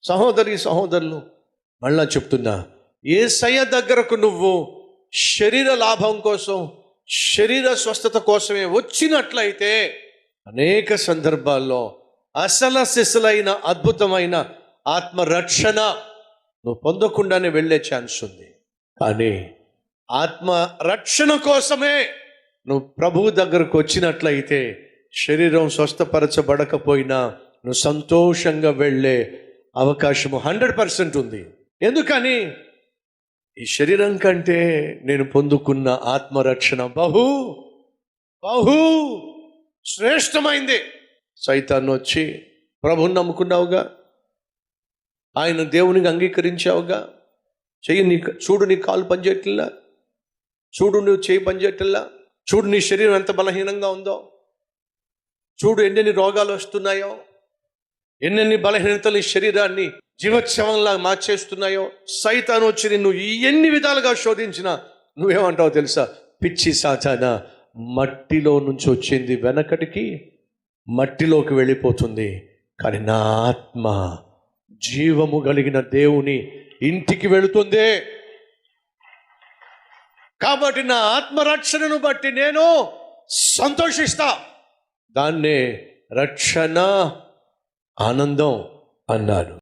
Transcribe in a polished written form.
సహోదరి సహోదరులు, మళ్ళా చెప్తున్నా, యేసయ్య దగ్గరకు నువ్వు శరీర లాభం కోసం, శరీర స్వస్థత కోసమే వచ్చినట్లయితే అనేక సందర్భాల్లో సిసలైన అద్భుతమైన ఆత్మరక్షణ నువ్వు పొందకుండానే వెళ్ళే ఛాన్స్ ఉంది. కానీ ఆత్మరక్షణ కోసమే నువ్వు ప్రభువు దగ్గరకు వచ్చినట్లయితే శరీరం స్వస్థపరచబడకపోయినా నువ్వు సంతోషంగా వెళ్ళే అవకాశము 100% ఉంది. ఎందుకని? ఈ శరీరం కంటే నేను పొందుకున్న ఆత్మరక్షణ బహు బహు శ్రేష్టమైంది. సైతాన్ని వచ్చి ప్రభువుని నమ్ముకున్నావుగా, ఆయన దేవునికి అంగీకరించావుగా, చూడు నీ కాలు పనిచేయట్లా, చూడు నువ్వు చేయి పనిచేయట్లా, చూడు నీ శరీరం ఎంత బలహీనంగా ఉందో, చూడు ఎన్నెన్ని రోగాలు వస్తున్నాయో, ఎన్నెన్ని బలహీనతలు ఈ శరీరాన్ని జీవోత్సవంలా మార్చేస్తున్నాయో. సైతాను వచ్చి నిన్ను ఎన్ని విధాలుగా శోధించినా నువ్వేమంటావు తెలుసా? పిచ్చి సాతానా, మట్టిలో నుంచి వచ్చింది వెనకటికి మట్టిలోకి వెళ్ళిపోతుంది, కానీ నా ఆత్మ జీవము కలిగిన దేవుని ఇంటికి వెళుతుంది. కాబట్టి నా ఆత్మరక్షణను బట్టి నేను సంతోషిస్తా. దాన్నే రక్షణ ఆనందం అన్నాడు.